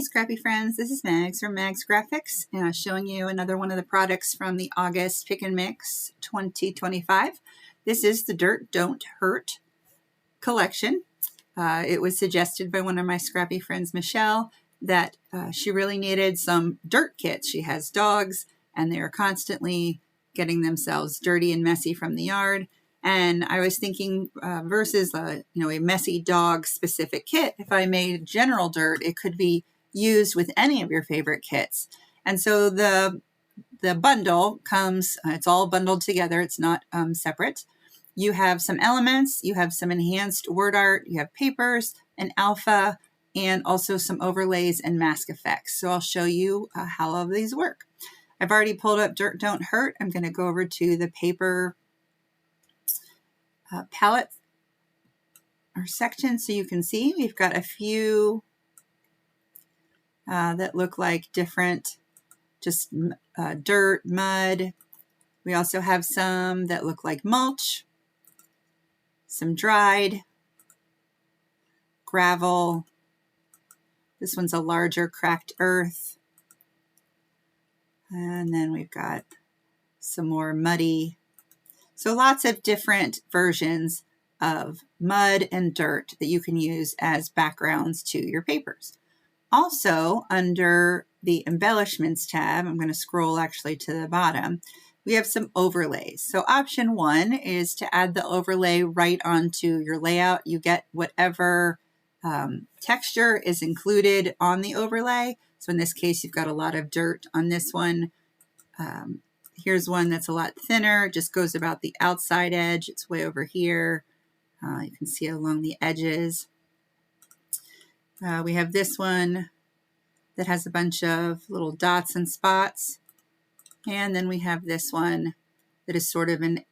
Scrappy friends, this is Mags from MagsGraphics, showing you another one of the products from the August Pick and Mix 2025. This is the Dirt Don't Hurt collection. It was suggested by one of my scrappy friends, Michelle, that she really needed some dirt kits. She has dogs and they are constantly getting themselves dirty and messy from the yard. And I was thinking versus a messy dog specific kit, if I made general dirt, it could be used with any of your favorite kits. And so the bundle comes, it's all bundled together. It's not separate. You have some elements, you have some enhanced word art, you have papers, an alpha, and also some overlays and mask effects. So I'll show you how all of these work. I've already pulled up Dirt Don't Hurt. I'm going to go over to the paper palette or section so you can see. We've got a few that look like different, just dirt, mud. We also have some that look like mulch, some dried, gravel. This one's a larger cracked earth. And then we've got some more muddy. So lots of different versions of mud and dirt that you can use as backgrounds to your papers. Also, under the embellishments tab, I'm going to scroll actually to the bottom, we have some overlays. So option 1 is to add the overlay right onto your layout. You get whatever texture is included on the overlay. So in this case, you've got a lot of dirt on this one. Here's one that's a lot thinner, just goes about the outside edge. It's way over here. You can see it along the edges. We have this one that has a bunch of little dots and spots. And then we have this one that is sort of an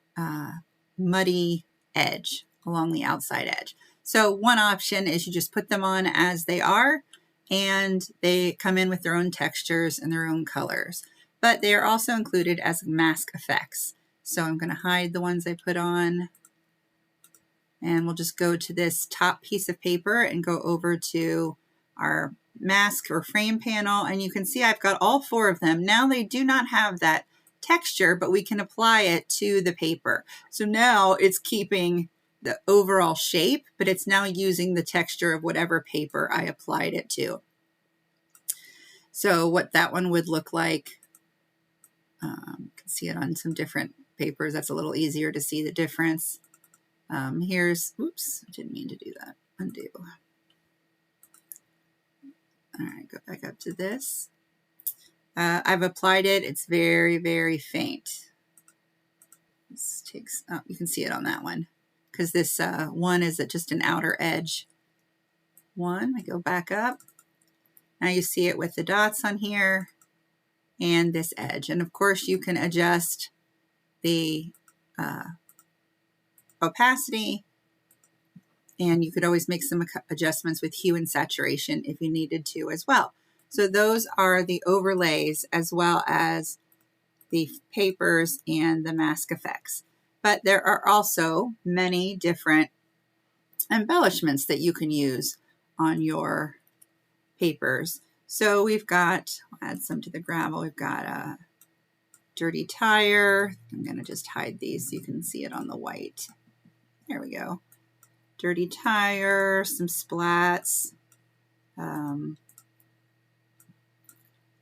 muddy edge along the outside edge. So one option is you just put them on as they are, and they come in with their own textures and their own colors. But they are also included as mask effects. So I'm going to hide the ones I put on. And we'll just go to this top piece of paper and go over to our mask or frame panel. And you can see I've got all 4 of them. Now they do not have that texture, but we can apply it to the paper. So now it's keeping the overall shape, but it's now using the texture of whatever paper I applied it to. So what that one would look like, you can see it on some different papers. That's a little easier to see the difference. Here's, oops, I didn't mean to do that. Undo. All right, go back up to this. I've applied it. It's very, very faint. This takes, oh, you can see it on that one because this one is just an outer edge one. I go back up. Now you see it with the dots on here and this edge. And of course you can adjust the opacity, and you could always make some adjustments with hue and saturation if you needed to as well. So those are the overlays as well as the papers and the mask effects. But there are also many different embellishments that you can use on your papers. So we've got, I'll add some to the gravel. We've got a dirty tire. I'm going to just hide these so you can see it on the white. There we go. Dirty tire, some splats,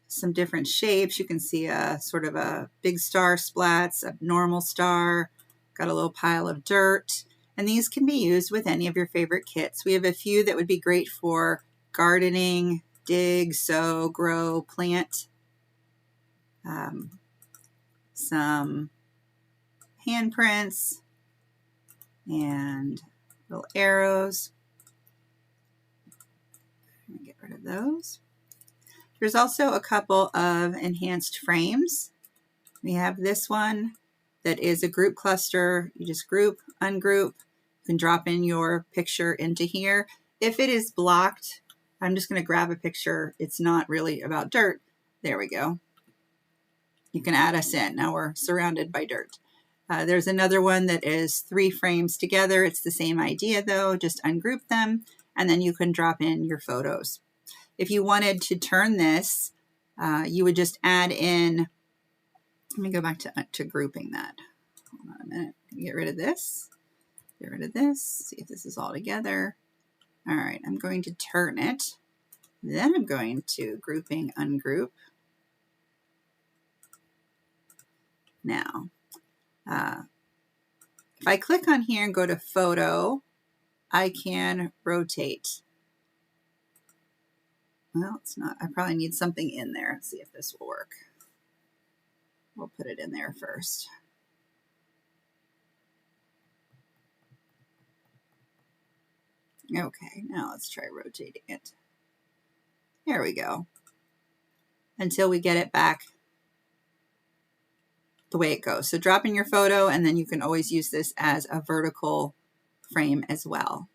some different shapes. You can see a sort of a big star splats, a normal star, got a little pile of dirt. And these can be used with any of your favorite kits. We have a few that would be great for gardening, dig, sow, grow, plant. Some handprints and little arrows. Let me get rid of those. There's also a couple of enhanced frames. We have this one that is a group cluster. You just group, ungroup. You can drop in your picture into here. If it is blocked, I'm just going to grab a picture. It's not really about dirt. There we go. You can add us in. Now we're surrounded by dirt. There's another one that is 3 frames together. It's the same idea though, just ungroup them, and then you can drop in your photos. If you wanted to turn this, you would just add in, let me go back to grouping that. Hold on a minute. Get rid of this. Get rid of this. See if this is all together. All right, I'm going to turn it. Then I'm going to grouping, ungroup. Now, if I click on here and go to photo, I can rotate. Well, it's not. I probably need something in there. Let's see if this will work. We'll put it in there first. Okay, now let's try rotating it. There we go. Until we get it back the way it goes. So drop in your photo, and then you can always use this as a vertical frame as well.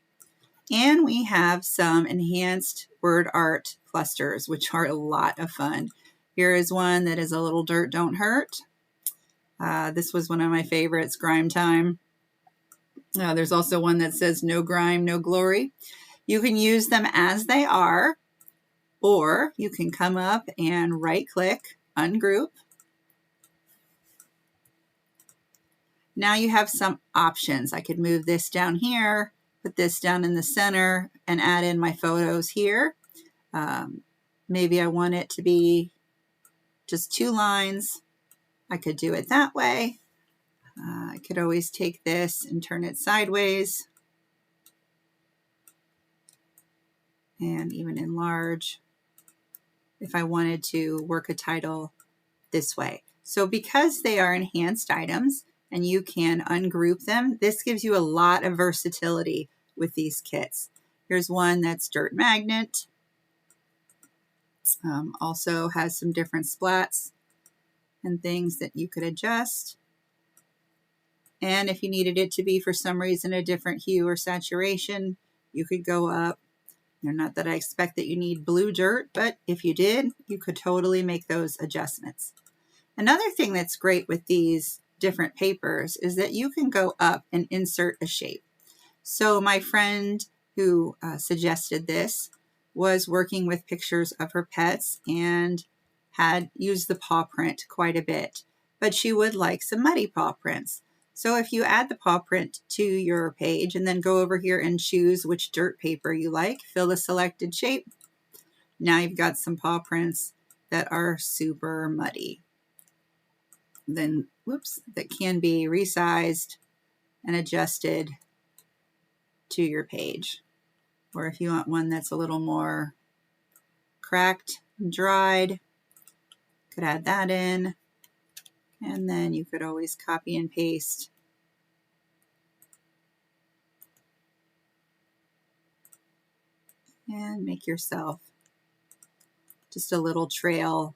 And we have some enhanced word art clusters, which are a lot of fun. Here is one that is a little dirt don't hurt. This was one of my favorites, grime time. There's also one that says no grime, no glory. You can use them as they are, or you can come up and right click, ungroup. Now you have some options. I could move this down here, put this down in the center, and add in my photos here. Maybe I want it to be just 2 lines. I could do it that way. I could always take this and turn it sideways and even enlarge if I wanted to work a title this way. So because they are enhanced items and you can ungroup them, this gives you a lot of versatility with these kits. Here's one that's dirt magnet. Also has some different splats and things that you could adjust. And if you needed it to be for some reason a different hue or saturation, you could go up. Not that I expect that you need blue dirt, but if you did, you could totally make those adjustments. Another thing that's great with these different papers is that you can go up and insert a shape. So my friend who suggested this was working with pictures of her pets and had used the paw print quite a bit, but she would like some muddy paw prints. So if you add the paw print to your page and then go over here and choose which dirt paper you like, fill the selected shape, now you've got some paw prints that are super muddy. Then, whoops, that can be resized and adjusted to your page. Or if you want one that's a little more cracked and dried, could add that in. And then you could always copy and paste and make yourself just a little trail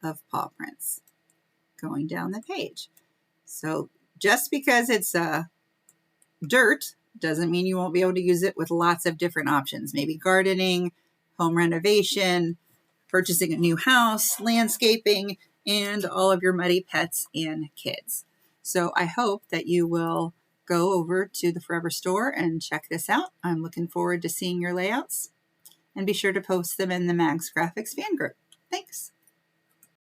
of paw prints going down the page. So just because it's dirt doesn't mean you won't be able to use it with lots of different options. Maybe gardening, home renovation, purchasing a new house, landscaping, and all of your muddy pets and kids. So I hope that you will go over to the Forever Store and check this out. I'm looking forward to seeing your layouts, and be sure to post them in the MagsGraphics fan group. Thanks.